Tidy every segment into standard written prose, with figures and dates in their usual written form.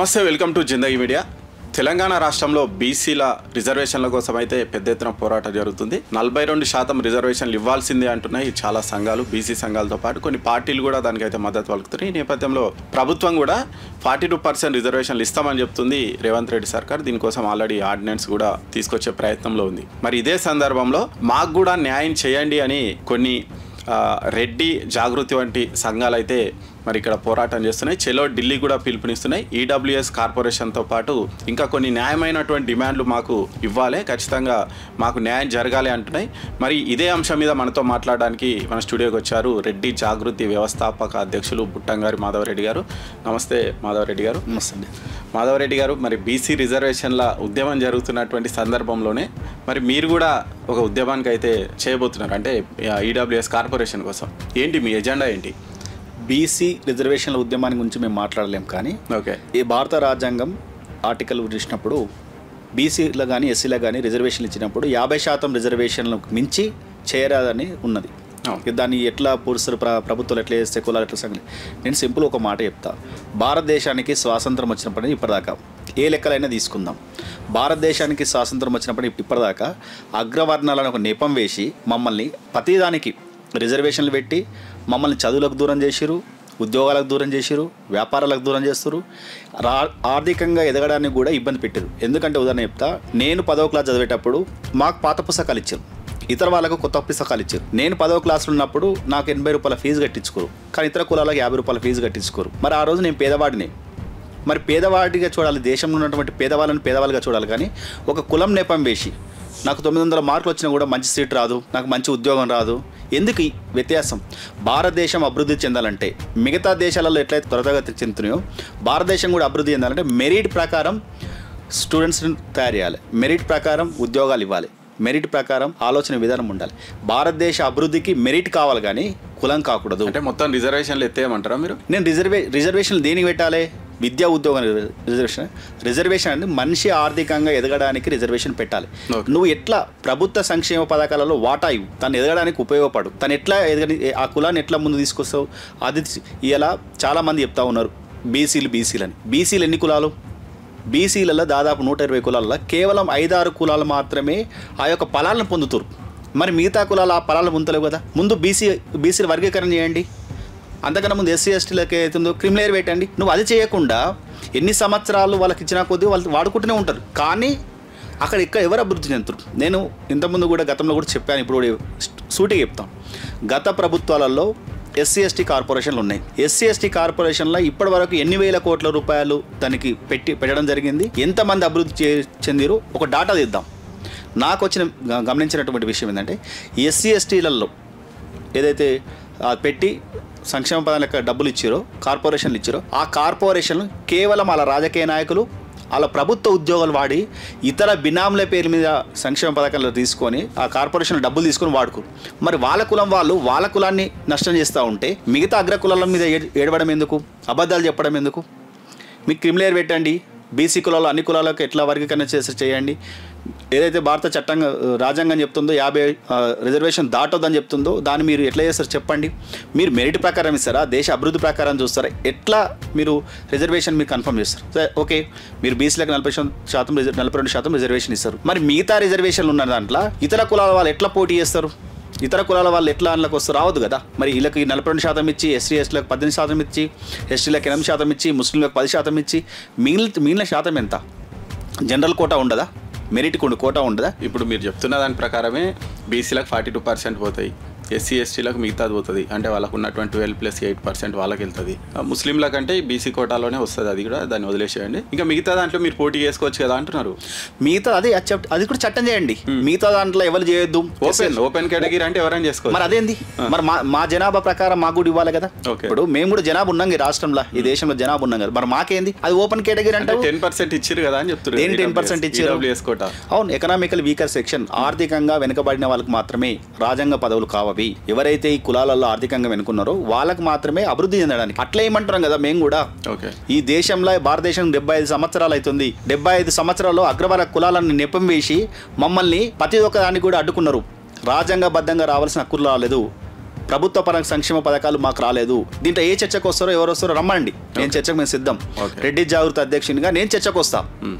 నమస్తే, welcome to Zindagi media. Telangana రాష్ట్రంలో బీసీల రిజర్వేషన్ల కోసం అయితే పెద్ద ఎత్తున పోరాటం జరుగుతుంది. 42% రిజర్వేషన్లు ఇవ్వాల్సిందే అంటున్నాయి చాలా సంఘాలు, బీసీ సంఘాలతో పాటు కొన్ని పార్టీలు కూడా దానికైతే మద్దతు పలుకుతున్నాయి. ఈ నేపథ్యంలో ప్రభుత్వం కూడా 42% రిజర్వేషన్లు ఇస్తామని చెప్తుంది రేవంత్ రెడ్డి సర్కార్. దీనికోసం ఆల్రెడీ ఆర్డినెన్స్ కూడా తీసుకొచ్చే ప్రయత్నంలో ఉంది. మరి ఇదే సందర్భంలో మాకు కూడా న్యాయం చేయండి అని కొన్ని రెడ్డి జాగృతి వంటి సంఘాలు అయితే మరి ఇక్కడ పోరాటం చేస్తున్నాయి. చెలో ఢిల్లీ కూడా పిలుపునిస్తున్నాయి. ఈడబ్ల్యూఎస్ కార్పొరేషన్తో పాటు ఇంకా కొన్ని న్యాయమైనటువంటి డిమాండ్లు మాకు ఇవ్వాలి, ఖచ్చితంగా మాకు న్యాయం జరగాలి అంటున్నాయి. మరి ఇదే అంశం మీద మనతో మాట్లాడడానికి మన స్టూడియోకి వచ్చారు రెడ్డి జాగృతి వ్యవస్థాపక అధ్యక్షులు బుట్టంగారి మాధవరెడ్డి గారు. నమస్తే మాధవరెడ్డి గారు. నమస్తే మాధవరెడ్డి గారు. మరి బీసీ రిజర్వేషన్ల ఉద్యమం జరుగుతున్నటువంటి సందర్భంలోనే మరి మీరు కూడా ఒక ఉద్యమానికి అయితే చేయబోతున్నారు, అంటే ఈడబ్ల్యూఎస్ కార్పొరేషన్ కోసం. ఏంటి మీ ఎజెండా ఏంటి? బీసీ రిజర్వేషన్ల ఉద్యమాన్ని గురించి మేము మాట్లాడలేం, కానీ ఓకే, ఈ భారత రాజ్యాంగం ఆర్టికల్ ఇచ్చినప్పుడు బీసీలో కానీ ఎస్సీలో కానీ రిజర్వేషన్లు ఇచ్చినప్పుడు 50% రిజర్వేషన్లకు మించి చేయరాదని ఉన్నది. దాన్ని ఎట్లా పురుషులు ప్రభుత్వాలు ఎట్లా చేస్తే కులాలు ఎట్లా సంగతి. నేను సింపుల్ ఒక మాట చెప్తా. భారతదేశానికి స్వాతంత్రం వచ్చినప్పటి ఇప్పటిదాకా ఏ లెక్కలైనా తీసుకుందాం. భారతదేశానికి స్వాతంత్రం వచ్చినప్పటి ఇప్పటిదాకా అగ్రవర్ణాలను ఒక నెపం వేసి మమ్మల్ని ప్రతిదానికి రిజర్వేషన్లు పెట్టి మమ్మల్ని చదువులకు దూరం చేసిరు, ఉద్యోగాలకు దూరం చేసిరు, వ్యాపారాలకు దూరం చేస్తారు, ఆర్థికంగా ఎదగడానికి కూడా ఇబ్బంది పెట్టారు. ఎందుకంటే ఉదాహరణ చెప్తా, నేను 10వ క్లాస్ చదివేటప్పుడు మాకు పాత పుస్తకాలు ఇచ్చారు, ఇతర వాళ్ళకు కొత్త పుస్తకాలు ఇచ్చారు. నేను 10వ క్లాస్లో ఉన్నప్పుడు నాకు 80 రూపాయల ఫీజు కట్టించుకోరు, కానీ ఇతర కులాలకు 50 రూపాయల ఫీజు కట్టించుకోరు. మరి ఆ రోజు నేను పేదవాడిని. మరి పేదవాడిగా చూడాలి, దేశంలో ఉన్నటువంటి పేదవాళ్ళని పేదవాళ్ళుగా చూడాలి. కానీ ఒక కులం నెపం వేసి నాకు 900 మార్కులు వచ్చినా కూడా మంచి సీట్ రాదు, నాకు మంచి ఉద్యోగం రాదు. ఎందుకు ఈ వ్యత్యాసం? భారతదేశం అభివృద్ధి చెందాలంటే మిగతా దేశాలలో ఎట్లయితే త్వరతగతి చెందుతున్నాయో భారతదేశం కూడా అభివృద్ధి చెందాలంటే మెరిట్ ప్రకారం స్టూడెంట్స్ని తయారు చేయాలి, మెరిట్ ప్రకారం ఉద్యోగాలు ఇవ్వాలి, మెరిట్ ప్రకారం ఆలోచన విధానం ఉండాలి. భారతదేశ అభివృద్ధికి మెరిట్ కావాలి, కానీ కులం కాకూడదు. అంటే మొత్తం రిజర్వేషన్లు ఎత్తేయమంటారా మీరు? నేను రిజర్వేషన్లు దేనికి పెట్టాలి? విద్యా ఉద్యోగం రిజర్వేషన్ అంటే మనిషి ఆర్థికంగా ఎదగడానికి రిజర్వేషన్ పెట్టాలి. నువ్వు ఎట్లా ప్రభుత్వ సంక్షేమ పథకాలలో వాటా ఇవ్వు, తను ఎదగడానికి ఉపయోగపడు, తను ఎట్లా ఆ కులాన్ని ఎట్లా ముందు తీసుకొస్తావు. అది ఇలా చాలామంది చెప్తా ఉన్నారు బీసీలని. బీసీలు ఎన్ని కులాలు? బీసీలలో దాదాపు 120 కులాలలో కేవలం 5-6 కులాలు మాత్రమే ఆ యొక్క ఫలాలను పొందుతారు. మరి మిగతా కులాలు ఆ ఫలాలను పొందలేవు కదా. ముందు బీసీల వర్గీకరణ చేయండి. అంతకన్నా ముందు ఎస్సీ ఎస్టీలకి అవుతుందో క్రిమిలేర్ పెట్టండి. నువ్వు అది చేయకుండా ఎన్ని సంవత్సరాలు వాళ్ళకి ఇచ్చినా కొద్దీ వాళ్ళు వాడుకుంటూనే ఉంటారు, కానీ అక్కడ ఇక్కడ ఎవరు అభివృద్ధి చెందుతారు? నేను ఇంతకుముందు కూడా గతంలో కూడా చెప్పాను, ఇప్పుడు సూటిగా చెప్తాం. గత ప్రభుత్వాలలో ఎస్సీ ఎస్టీ కార్పొరేషన్లు ఉన్నాయి. ఎస్సీ ఎస్టీ కార్పొరేషన్లో ఇప్పటి వరకు ఎన్ని వేల కోట్ల రూపాయలు దానికి పెట్టడం జరిగింది, ఎంతమంది అభివృద్ధి చెందిరు ఒక డాటా తీద్దాం. నాకు గమనించినటువంటి విషయం ఏంటంటే ఎస్సీ ఎస్టీలలో ఏదైతే పెట్టి సంక్షేమ పథకాల యొక్క డబ్బులు ఇచ్చారో, కార్పొరేషన్లు ఇచ్చారో, ఆ కార్పొరేషన్లు కేవలం వాళ్ళ రాజకీయ నాయకులు వాళ్ళ ప్రభుత్వ ఉద్యోగాలు వాడి ఇతర బినాముల పేరు మీద సంక్షేమ పథకాలు తీసుకొని ఆ కార్పొరేషన్ డబ్బులు తీసుకొని వాడుకోరు. మరి వాళ్ళ కులం వాళ్ళు వాళ్ళ కులాన్ని నష్టం చేస్తూ ఉంటే మిగతా అగ్ర కులాల మీద ఏడవడం ఎందుకు? అబద్ధాలు చెప్పడం ఎందుకు? మీకు క్రిమిలేర్ పెట్టండి, బీసీ కులాలు అన్ని కులాలకు ఎట్లా వర్గీకరణ చేయండి. ఏదైతే భారత చట్టంగా రాజ్యాంగం చెప్తుందో 50 రిజర్వేషన్ దాటొద్దని చెప్తుందో దాన్ని మీరు ఎట్లా చేస్తారు చెప్పండి. మీరు మెరిట్ ప్రకారం ఇస్తారా, దేశ అభివృద్ధి ప్రకారం చూస్తారా? ఎట్లా మీరు రిజర్వేషన్ మీరు కన్ఫర్మ్ చేస్తారు? సరే, ఓకే, మీరు బీసీలకు 42% రిజర్వేషన్ ఇస్తారు. మరి మిగతా రిజర్వేషన్లు ఉన్న దాంట్లో ఇతర కులాల వాళ్ళు ఎట్లా పోటీ చేస్తారు? ఇతర కులాల వాళ్ళు ఎట్లా అందులోకి వస్తారు? రావద్దు కదా. మరి వీళ్ళకి 42% ఇచ్చి, ఎస్సీ ఎస్టీలకు 18% ఇచ్చి, ఎస్టీలకు 8% ఇచ్చి, ముస్లింలకు 10% ఇచ్చి, మిగిలిన శాతం ఎంత? జనరల్ కోటా ఉండదా? మెరిట్ కోటా ఉండదా? ఇప్పుడు మీరు చెప్తున్న దాని ప్రకారమే బీసీలకు 42% పోతాయి, ఎస్సీ ఎస్టీలకు మిగతాది పోతుంది. అంటే వాళ్ళకు ఉన్నటువంటి 12+8% వాళ్ళకి వెళ్తుంది. ముస్లింల కంటే బీసీ కోటాలోనే వస్తుంది, అది కూడా దాన్ని వదిలేసేయండి. ఇంకా మిగతా దాంట్లో మీరు పోటీ చేసుకోవచ్చు కదా అంటున్నారు. మిగతా అది కూడా చట్టం చేయండి. మిగతా దాంట్లో ఎవరు చేయొద్దు. ఓపెన్ కేటగిరీ అంటే ఎవరైనా చేసుకోవచ్చు. మరి అదేంది? మరి మా జనాభా ప్రకారం మాకు కూడా ఇవ్వాలి కదా. ఇప్పుడు మేము కూడా జనాభా ఉన్నాం ఈ రాష్ట్రంలో, ఈ దేశంలో జనాభా ఉన్నాం కదా. మరి మాకేంది? అది ఓపెన్ కేటగిరీ అంటే 10% ఇచ్చారు కదా అని చెప్తున్నారు. 10% ఇచ్చారు. అవును, ఎకనామికల్ వీకర్ సెక్షన్, ఆర్థికంగా వెనుకబడిన వాళ్ళకి మాత్రమే రాజ్యాంగ పదవులు కావాలి. ఎవరైతే ఈ కులాలలో ఆర్థికంగా వెనుకున్నారో వాళ్ళకి మాత్రమే అభివృద్ధి చెందడానికి. అట్లా ఏమంటున్నాం కదా మేము కూడా. ఈ దేశంలో భారతదేశం 75 సంవత్సరాలు అవుతుంది. 75 సంవత్సరాల్లో అగ్రవర్ణ కులాలను నెపం వేసి మమ్మల్ని ప్రతి ఒక్క దాన్ని కూడా అడ్డుకున్నారు. రాజ్యాంగబద్ధంగా రావాల్సిన హక్కులు రాలేదు. ప్రభుత్వ పరంగా సంక్షేమ పథకాలు మాకు రాలేదు. దీంట్లో ఏ చర్చకు వస్తారో ఎవరు వస్తారో రమ్మండి, నేను చర్చకు మేము సిద్ధం. రెడ్డి జాగృతి అధ్యక్షునిగా నేను చర్చకు వస్తా.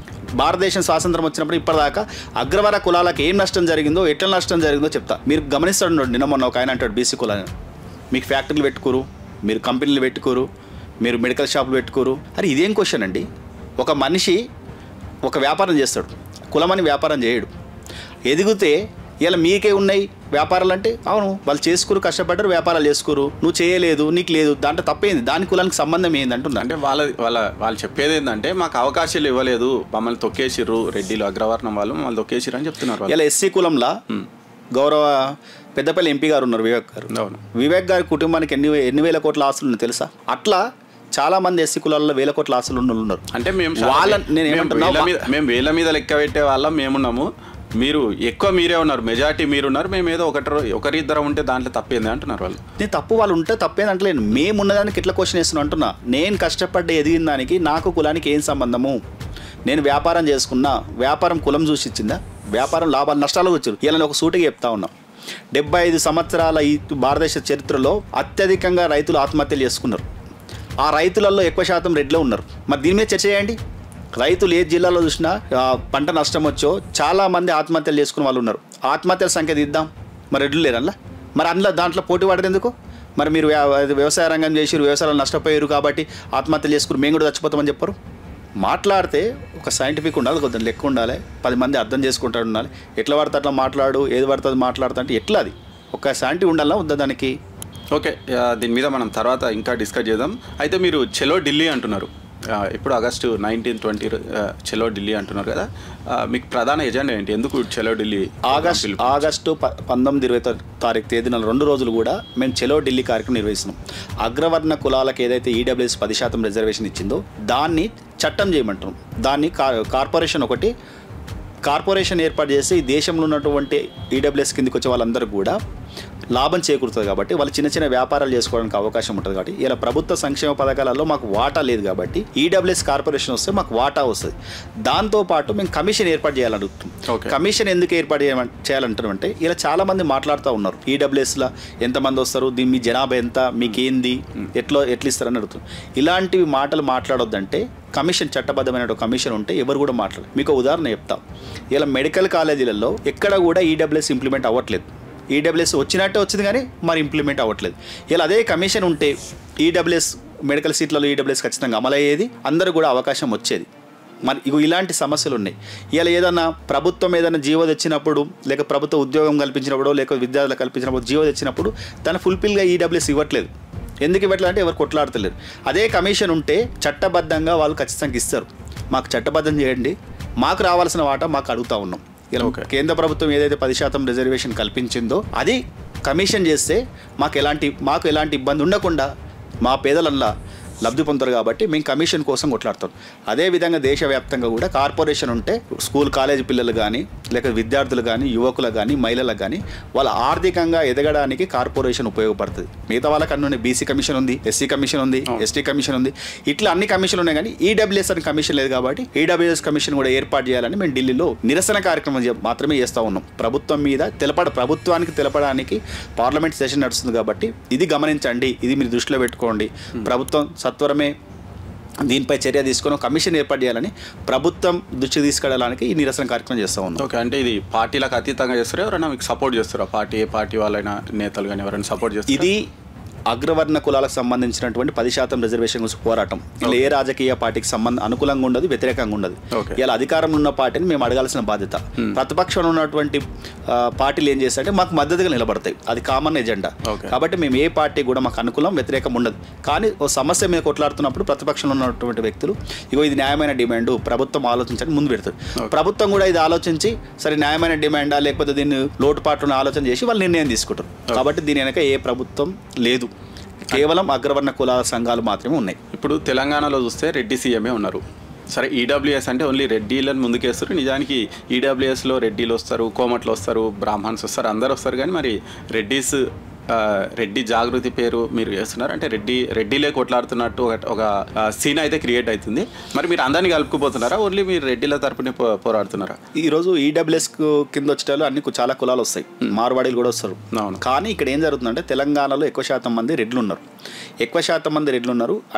భారతదేశం స్వాతంత్రం వచ్చినప్పుడు ఇప్పటిదాకా అగ్రవర్ణ కులాలకు ఏం నష్టం జరిగిందో, ఎట్లా నష్టం జరిగిందో చెప్తా. మీరు గమనిస్తాడు, నిన్న మొన్న ఒక ఆయన అంటాడు బీసీ కులాన్ని, మీకు ఫ్యాక్టరీలు పెట్టుకోరు, మీరు కంపెనీలు పెట్టుకోరు, మీరు మెడికల్ షాపులు పెట్టుకోరు. అరే ఇదేం క్వశ్చన్ అండి? ఒక మనిషి ఒక వ్యాపారం చేస్తాడు, కులమని వ్యాపారం చేయడు. ఎదిగితే ఇలా మీకే ఉన్నాయి వ్యాపారాలు అంటే, అవును వాళ్ళు చేసుకురు, కష్టపడ్డారు, వ్యాపారాలు చేసుకురు, నువ్వు చేయలేదు, నీకు లేదు, దాంట్లో తప్పేంది, దాని కులానికి సంబంధం ఏంది అంటున్నా. అంటే వాళ్ళు చెప్పేది ఏంటంటే మాకు అవకాశాలు ఇవ్వలేదు, మమ్మల్ని తొక్కేసిర్రు, రెడ్డిలు అగ్రవర్ణం వాళ్ళు మమ్మల్ని తొక్కేసిర్రు అని చెప్తున్నారు. ఇలా ఎస్సీ కులంలో గౌరవ పెద్దపల్లి ఎంపీ గారు ఉన్నారు, వివేక్ గారు. వివేక్ గారి కుటుంబానికి ఎన్ని వేల కోట్ల ఆస్తులు ఉన్నాయి తెలుసా? అట్లా చాలా మంది ఎస్సీ కులాల్లో వేల కోట్ల ఆస్తులు ఉన్నారు. అంటే మేము వేల మీద లెక్క పెట్టే వాళ్ళం మేమున్నాము, మీరు ఎక్కువ మీరే ఉన్నారు, మెజారిటీ మీరున్నారు, మేము ఏదో ఒకరిద్దరం ఉంటే దాంట్లో తప్పేంది అంటున్నారు వాళ్ళు. నేను తప్పు వాళ్ళు ఉంటే తప్పేది అంటలేను, మేము ఉన్నదానికి ఎట్లా క్వశ్చన్ వేస్తున్నా అంటున్నా. నేను కష్టపడ్డ ఎదిగిన దానికి నాకు కులానికి ఏం సంబంధము? నేను వ్యాపారం చేసుకున్నా, వ్యాపారం కులం చూసి ఇచ్చిందా? వ్యాపారం లాభాలు నష్టాలు వచ్చారు. ఇలా ఒక సూటిగా చెప్తా ఉన్నాం. 75 సంవత్సరాల ఈ భారతదేశ చరిత్రలో అత్యధికంగా రైతులు ఆత్మహత్యలు చేసుకున్నారు. ఆ రైతులలో ఎక్కువ శాతం రెడ్లో ఉన్నారు. మరి దీని మీద చర్చ చేయండి. రైతులు ఏ జిల్లాలో చూసినా పంట నష్టం వచ్చో చాలామంది ఆత్మహత్యలు చేసుకున్న వాళ్ళు ఉన్నారు. ఆత్మహత్యల సంఖ్య తీద్దాం, మరి రెడ్లు లేరు అందులో. మరి అందులో దాంట్లో పోటీ పడరు ఎందుకు? మరి మీరు వ్యవసాయ రంగం చేసి వ్యవసాయాలు నష్టపోయారు కాబట్టి ఆత్మహత్యలు చేసుకుని మేము కూడా చచ్చిపోతామని చెప్పరు. మాట్లాడితే ఒక సైంటిఫిక్ ఉండాలి, కొంచెం లెక్క ఉండాలి, 10 మంది అర్థం చేసుకుంటాడు ఉండాలి. ఎట్లా పడితే అట్లా మాట్లాడు, ఏది పడితే అది మాట్లాడుతా అంటే ఎట్లా? అది ఒక శాంటి ఉండాలా వద్దా దానికి? ఓకే, దీని మీద మనం తర్వాత ఇంకా డిస్కస్ చేద్దాం. అయితే మీరు చలో ఢిల్లీ అంటున్నారు, ఇప్పుడు ఆగస్టు 19, 20 చలో ఢిల్లీ అంటున్నారు కదా, మీకు ప్రధాన ఎజెండా ఏంటి? ఎందుకు చలో ఢిల్లీ? ఆగస్టు 19, 20 తేదీన 2 రోజులు కూడా మేము చలో ఢిల్లీ కార్యక్రమం నిర్వహిస్తున్నాం. అగ్రవర్ణ కులాలకు ఏదైతే ఈడబ్ల్యూఎస్ 10% రిజర్వేషన్ ఇచ్చిందో దాన్ని చట్టం చేయమంటున్నాం. దాన్ని కార్పొరేషన్ ఏర్పాటు చేసి ఈ దేశంలో ఉన్నటువంటి ఈడబ్ల్యూఎస్ కిందకి వచ్చే వాళ్ళందరూ కూడా లాభం చేకూరుతుంది కాబట్టి వాళ్ళు చిన్న చిన్న వ్యాపారాలు చేసుకోవడానికి అవకాశం ఉంటుంది. కాబట్టి ఇలా ప్రభుత్వ సంక్షేమ పథకాలలో మాకు వాటా లేదు కాబట్టి ఈడబ్ల్యూఎస్ కార్పొరేషన్ వస్తే మాకు వాటా వస్తుంది. దాంతోపాటు మేము కమిషన్ ఏర్పాటు చేయాలనుకుంటున్నాం. కమిషన్ ఎందుకు ఏర్పాటు చేయాలంటారంటే ఇలా చాలామంది మాట్లాడుతూ ఉన్నారు, ఈడబ్ల్యూఎస్లో ఎంతమంది వస్తారు, దీని మీ జనాభా ఎంత, మీకేంది, ఎట్లా ఇస్తారని అడుగుతుంది. ఇలాంటివి మాటలు మాట్లాడొద్దంటే కమిషన్, చట్టబద్ధమైన కమిషన్ ఉంటే ఎవరు కూడా మాట్లాడరు. మీకు ఉదాహరణ చెప్తాం. ఇలా మెడికల్ కాలేజీలలో ఎక్కడ కూడా ఈడబ్ల్యూఎస్ ఇంప్లిమెంట్ అవ్వట్లేదు. ఈడబ్ల్యూఎస్ వచ్చినట్టే వచ్చింది కానీ మరి ఇంప్లిమెంట్ అవ్వట్లేదు. ఇలా అదే కమిషన్ ఉంటే ఈడబ్ల్యూఎస్ మెడికల్ సీట్లలో ఈడబ్ల్యూఎస్ ఖచ్చితంగా అమలయ్యేది, అందరూ కూడా అవకాశం వచ్చేది. మరి ఇలాంటి సమస్యలు ఉన్నాయి. ఇలా ఏదన్నా ప్రభుత్వం ఏదైనా జీవో తెచ్చినప్పుడు, లేక ప్రభుత్వ ఉద్యోగం కల్పించినప్పుడు, లేక విద్యార్థులు కల్పించినప్పుడు జీవో తెచ్చినప్పుడు దాన్ని ఫుల్ఫిల్గా ఈడబ్ల్యూఎస్ ఇవ్వట్లేదు. ఎందుకు ఇవ్వట్లేదు అంటే ఎవరు కొట్లాడతలేరు. అదే కమిషన్ ఉంటే చట్టబద్ధంగా వాళ్ళు ఖచ్చితంగా ఇస్తారు. మాకు చట్టబద్ధం చేయండి, మాకు రావాల్సిన వాటా మాకు అడుగుతూ ఉన్నాం. ఇలా కేంద్ర ప్రభుత్వం ఏదైతే 10% రిజర్వేషన్ కల్పించిందో అది కమిషన్ చేస్తే మాకు ఎలాంటి ఇబ్బంది ఉండకుండా మా పేదలల్లా లబ్ధి పొందుతారు. కాబట్టి మేము కమిషన్ కోసం కొట్లాడతాం. అదేవిధంగా దేశవ్యాప్తంగా కూడా కార్పొరేషన్ ఉంటే స్కూల్ కాలేజీ పిల్లలు కానీ, లేక విద్యార్థులు కానీ, యువకులకు కానీ, మహిళలకు కానీ వాళ్ళ ఆర్థికంగా ఎదగడానికి కార్పొరేషన్ ఉపయోగపడుతుంది. మిగతా వాళ్ళకి అన్నీ బీసీ కమిషన్ ఉంది, ఎస్సీ కమిషన్ ఉంది, ఎస్టీ కమిషన్ ఉంది, ఇట్లా అన్ని కమిషన్లు ఉన్నాయి. కానీ ఈడబ్ల్యూఎస్ అని కమిషన్ లేదు కాబట్టి ఈడబ్ల్యూఎస్ కమిషన్ కూడా ఏర్పాటు చేయాలని మేము ఢిల్లీలో నిరసన కార్యక్రమం మాత్రమే చేస్తూ ఉన్నాం. ప్రభుత్వం మీద ప్రభుత్వానికి తెలపడానికి పార్లమెంట్ సెషన్ నడుస్తుంది కాబట్టి ఇది గమనించండి, ఇది మీరు దృష్టిలో పెట్టుకోండి. ప్రభుత్వం సత్వరమే దీనిపై చర్య తీసుకొని కమిషన్ ఏర్పాటు చేయాలని ప్రభుత్వం దృష్టి తీసుకెళ్ళడానికి ఈ నిరసన కార్యక్రమం చేస్తూ ఉన్నాం. ఓకే, అంటే ఇది పార్టీలకు అతీతంగా చేస్తారా? ఎవరైనా మీకు సపోర్ట్ చేస్తారా? ఏ పార్టీ వాళ్ళైనా, నేతలు కానీ ఎవరైనా సపోర్ట్ చేస్తారు? ఇది అగ్రవర్ణ కులాలకు సంబంధించినటువంటి 10% రిజర్వేషన్ గురించి పోరాటం. ఇలా ఏ రాజకీయ పార్టీకి అనుకూలంగా ఉండదు, వ్యతిరేకంగా ఉండదు. ఇలా అధికారంలో ఉన్న పార్టీని మేము అడగాల్సిన బాధ్యత. ప్రతిపక్షంలో ఉన్నటువంటి పార్టీలు ఏం చేస్తాయంటే మాకు మద్దతుగా నిలబడతాయి, అది కామన్ ఎజెండా. కాబట్టి మేము ఏ పార్టీ కూడా మాకు అనుకూలం, వ్యతిరేకం ఉండదు. కానీ ఓ సమస్య మీద కొట్లాడుతున్నప్పుడు ప్రతిపక్షంలో ఉన్నటువంటి వ్యక్తులు ఇది న్యాయమైన డిమాండ్, ప్రభుత్వం ఆలోచించని ముందు పెడతారు. ప్రభుత్వం కూడా ఇది ఆలోచించి సరే న్యాయమైన డిమాండా లేకపోతే దీన్ని లోటుపాట్లను ఆలోచన చేసి వాళ్ళు నిర్ణయం తీసుకుంటారు. కాబట్టి దీని వెనక ఏ ప్రభుత్వం లేదు, కేవలం అగ్రవర్ణ కులాల సంఘాలు మాత్రమే ఉన్నాయి. ఇప్పుడు తెలంగాణలో చూస్తే రెడ్డి సీఎంఏ ఉన్నారు. సరే, ఈడబ్ల్యూఎస్ అంటే ఓన్లీ రెడ్డిలను ముందుకేస్తారు. నిజానికి ఈడబ్ల్యూఎస్లో రెడ్డిలు వస్తారు, కోమట్లు వస్తారు, బ్రాహ్మణ్స్ వస్తారు, అందరు వస్తారు. కానీ మరి రెడ్డిస్ రెడ్డి జాగృతి పేరు మీరు చేస్తున్నారు, అంటే రెడ్డిలే కొట్లాడుతున్నట్టు ఒక సీన్ అయితే క్రియేట్ అవుతుంది. మరి మీరు అందరినీ కలుపుకుపోతున్నారా, ఓన్లీ మీరు రెడ్డిల తరపున పోరాడుతున్నారా? ఈరోజు ఈడబ్ల్యూఎస్ కింద వచ్చేటప్పుడు అన్ని చాలా కులాలు వస్తాయి, మార్వాడీలు కూడా వస్తారు. కానీ ఇక్కడ ఏం జరుగుతుందంటే తెలంగాణలో ఎక్కువ శాతం మంది రెడ్లు ఉన్నారు.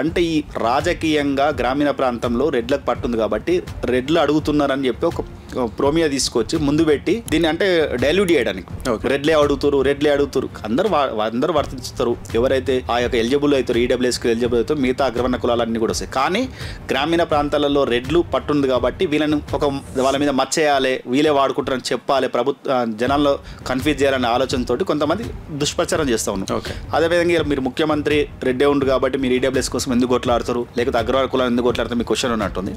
అంటే ఈ రాజకీయంగా గ్రామీణ ప్రాంతంలో రెడ్లకు పట్టుంది కాబట్టి రెడ్లు అడుగుతున్నారని చెప్పి ఒక ప్రోమియా తీసుకొచ్చి ముందు పెట్టి దీన్ని అంటే డైల్యూట్ చేయడానికి రెడ్లే అడుగుతారు అందరూ వర్తిస్తారు. ఎవరైతే ఆ యొక్క ఎలిజిబుల్ అవుతారు, ఈడబ్ల్యూఎస్కి ఎలిజిబుల్ అవుతారు, మిగతా అగ్రవర్ణ కులాలన్నీ కూడా వస్తాయి. కానీ గ్రామీణ ప్రాంతాలలో రెడ్లు పట్టుంది కాబట్టి వీళ్ళని వాళ్ళ మీద మచ్చేయాలి, వీళ్ళే వాడుకుంటారని చెప్పాలి, జనాల్లో కన్ఫ్యూజ్ చేయాలనే ఆలోచనతో కొంతమంది దుష్ప్రచారం చేస్తూ ఉన్నారు. అదేవిధంగా మీరు ముఖ్యమంత్రి రెడ్డే ఉండు కాబట్టి మీరు ఈడబ్ల్యూఎస్ కోసం ఎందుకు కొట్లాడతారు, లేకపోతే అగ్రవర్ణ కులాలు ఎందుకు కొట్లాడతారు, మీ క్వశ్చన్ ఉన్నట్టుంది.